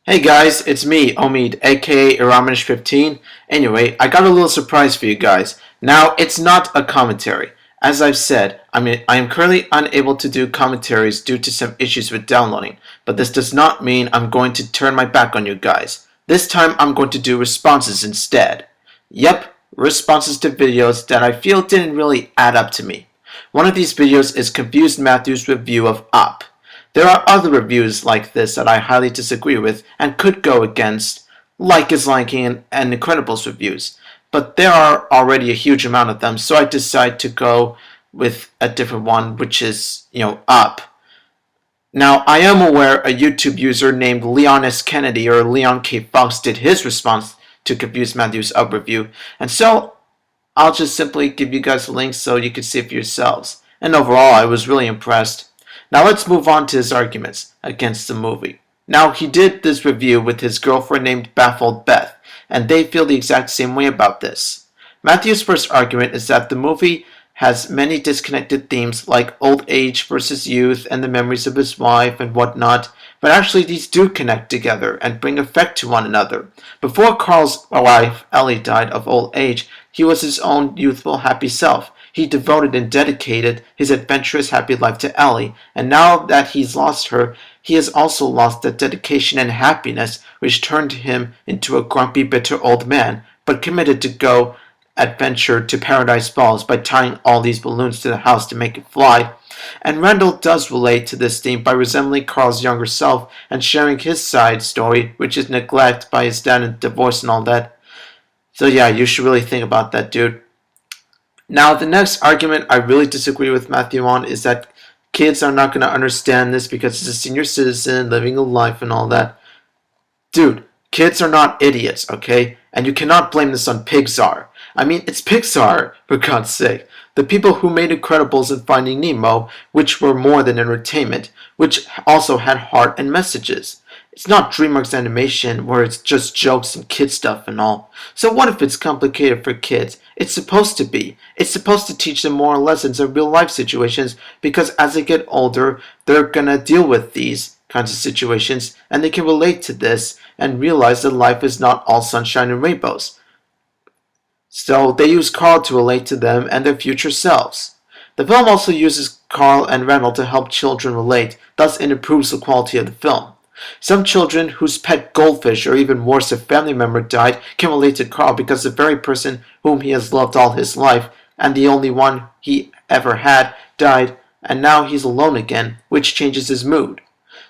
Hey guys, it's me, Omid, aka Iramanish15. Anyway, I got a little surprise for you guys. Now, it's not a commentary. As I've said, I am currently unable to do commentaries due to some issues with downloading, but this does not mean I'm going to turn my back on you guys. This time I'm going to do responses instead. Yep, responses to videos that I feel didn't really add up to me. One of these videos is ConfusedMatthew's review of Up. There are other reviews like this that I highly disagree with and could go against, like his Lion King and Incredibles reviews, but there are already a huge amount of them, so I decided to go with a different one, which is, Up. Now, I am aware a YouTube user named Leon S. Kennedy or Leon K. Fox did his response to Confused Matthew's Up review, and so I'll just simply give you guys the links so you can see it for yourselves. And overall, I was really impressed. Now let's move on to his arguments against the movie. Now he did this review with his girlfriend named Baffled Beth, and they feel the exact same way about this. Matthew's first argument is that the movie has many disconnected themes like old age versus youth and the memories of his wife and whatnot, but actually these do connect together and bring effect to one another. Before Carl's wife, Ellie, died of old age, he was his own youthful, happy self. He devoted and dedicated his adventurous, happy life to Ellie, and now that he's lost her, he has also lost that dedication and happiness which turned him into a grumpy, bitter old man, but committed to go adventure to Paradise Falls by tying all these balloons to the house to make it fly. And Randall does relate to this theme by resembling Carl's younger self and sharing his side story, which is neglect by his dad and divorce and all that. So yeah, you should really think about that, dude. Now, the next argument I really disagree with Matthew on is that kids are not going to understand this because he's a senior citizen living a life and all that. Dude, kids are not idiots, okay? And you cannot blame this on Pixar. I mean, it's Pixar, for God's sake. The people who made Incredibles and Finding Nemo, which were more than entertainment, which also had heart and messages. It's not DreamWorks Animation where it's just jokes and kid stuff and all. So what if it's complicated for kids? It's supposed to be. It's supposed to teach them moral lessons in real life situations because as they get older, they're gonna deal with these kinds of situations and they can relate to this and realize that life is not all sunshine and rainbows. So they use Carl to relate to them and their future selves. The film also uses Carl and Randall to help children relate, thus it improves the quality of the film. Some children whose pet goldfish or even worse a family member died can relate to Carl because the very person whom he has loved all his life and the only one he ever had died and now he's alone again, which changes his mood.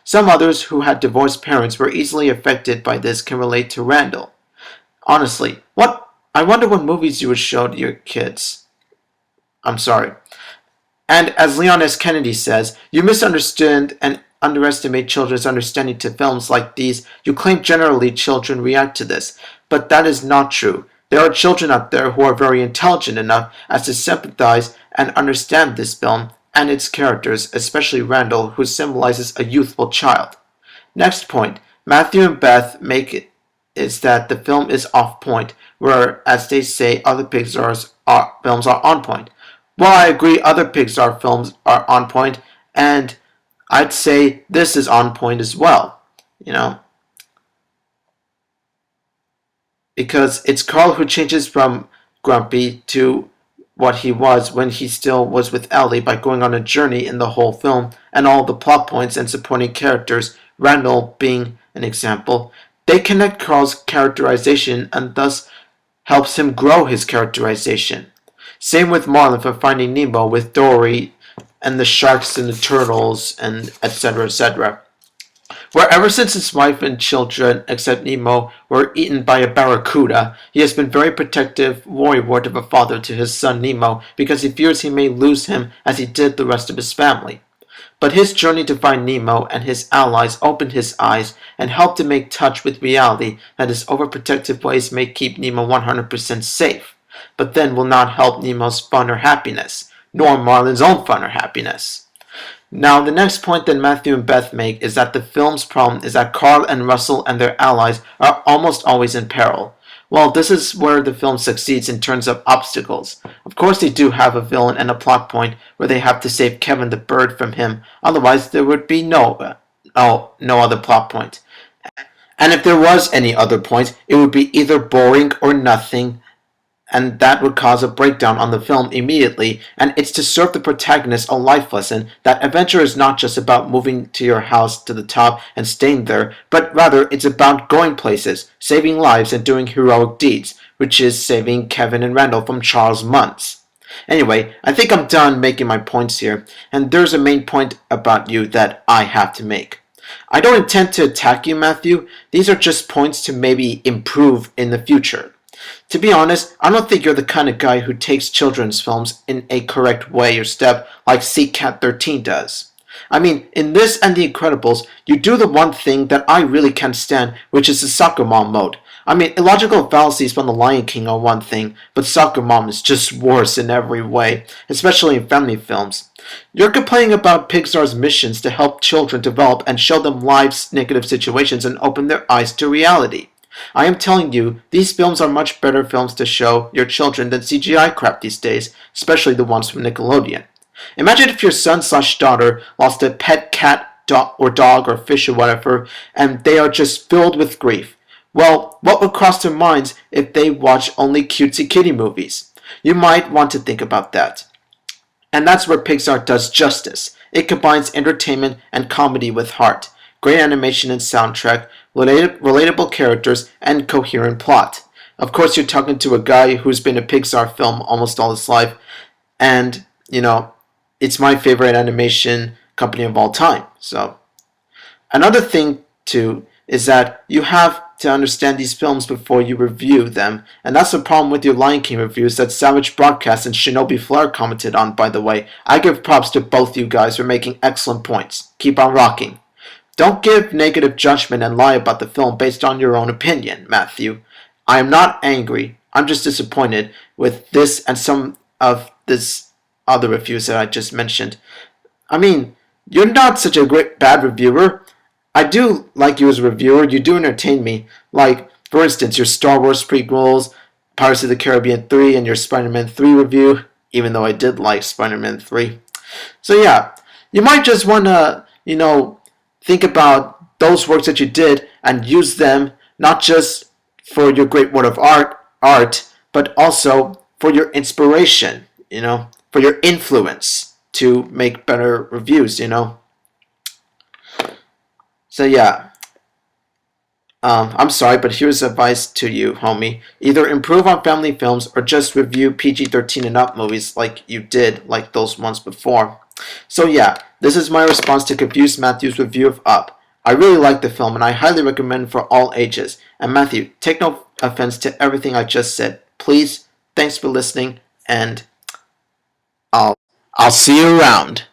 Some others who had divorced parents were easily affected by this can relate to Randall. Honestly, I wonder what movies you would show to your kids. I'm sorry. And as Leon S. Kennedy says, you misunderstand and underestimate children's understanding to films like these. You claim generally children react to this, but that is not true. There are children out there who are very intelligent enough as to sympathize and understand this film and its characters, especially Randall, who symbolizes a youthful child. Next point, Matthew and Beth make it is that the film is off point, where, as they say, other Pixar's films are on point. Well, I agree other Pixar films are on point, and I'd say this is on point as well, because it's Carl who changes from grumpy to what he was when he still was with Ellie by going on a journey in the whole film, and all the plot points and supporting characters, Randall being an example, they connect Carl's characterization and thus helps him grow his characterization. Same with Marlin for Finding Nemo with Dory and the sharks and the turtles and etc. etc. Where ever since his wife and children, except Nemo, were eaten by a barracuda, he has been very protective, worrywart of a father to his son Nemo because he fears he may lose him as he did the rest of his family. But his journey to find Nemo and his allies opened his eyes and helped him make touch with reality that his overprotective ways may keep Nemo 100% safe, but then will not help Nemo's fun or happiness, nor Marlin's own fun or happiness. Now, the next point that Matthew and Beth make is that the film's problem is that Carl and Russell and their allies are almost always in peril. Well, this is where the film succeeds in terms of obstacles. Of course they do have a villain and a plot point where they have to save Kevin the bird from him, otherwise there would be no other plot point. And if there was any other point, it would be either boring or nothing, and that would cause a breakdown on the film immediately, and it's to serve the protagonist a life lesson that adventure is not just about moving to your house to the top and staying there, but rather it's about going places, saving lives, and doing heroic deeds, which is saving Kevin and Randall from Charles Muntz. Anyway, I think I'm done making my points here, and there's a main point about you that I have to make. I don't intend to attack you, Matthew. These are just points to maybe improve in the future. To be honest, I don't think you're the kind of guy who takes children's films in a correct way or step like Seek Cat 13 does. I mean, in this and The Incredibles, you do the one thing that I really can't stand, which is the soccer mom mode. I mean, illogical fallacies from The Lion King are one thing, but Soccer Mom is just worse in every way, especially in family films. You're complaining about Pixar's missions to help children develop and show them life's negative situations and open their eyes to reality. I am telling you, these films are much better films to show your children than CGI crap these days, especially the ones from Nickelodeon. Imagine if your son/daughter lost a pet cat or dog or fish or whatever, and they are just filled with grief. Well, what would cross their minds if they watch only cutesy kitty movies? You might want to think about that. And that's where Pixar does justice. It combines entertainment and comedy with heart, great animation and soundtrack, relatable characters, and coherent plot. Of course, you're talking to a guy who's been a Pixar film almost all his life, and, it's my favorite animation company of all time. So, another thing, too, is that you have to understand these films before you review them, and that's the problem with your Lion King reviews that Savage Broadcast and Shinobi Flair commented on, by the way. I give props to both you guys for making excellent points. Keep on rocking. Don't give negative judgment and lie about the film based on your own opinion, Matthew. I am not angry. I'm just disappointed with this and some of this other reviews that I just mentioned. I mean, you're not such a great bad reviewer. I do like you as a reviewer. You do entertain me. Like, for instance, your Star Wars prequels, Pirates of the Caribbean 3, and your Spider-Man 3 review, even though I did like Spider-Man 3. So yeah, you might just want to, think about those works that you did and use them not just for your great work of art, but also for your inspiration, for your influence to make better reviews. So yeah, I'm sorry, but here's advice to you, homie. Either improve on family films or just review PG-13 and up movies like you did, like those ones before. So yeah, this is my response to Confused Matthew's review of Up. I really like the film and I highly recommend it for all ages. And Matthew, take no offense to everything I just said. Please, thanks for listening, and I'll see you around.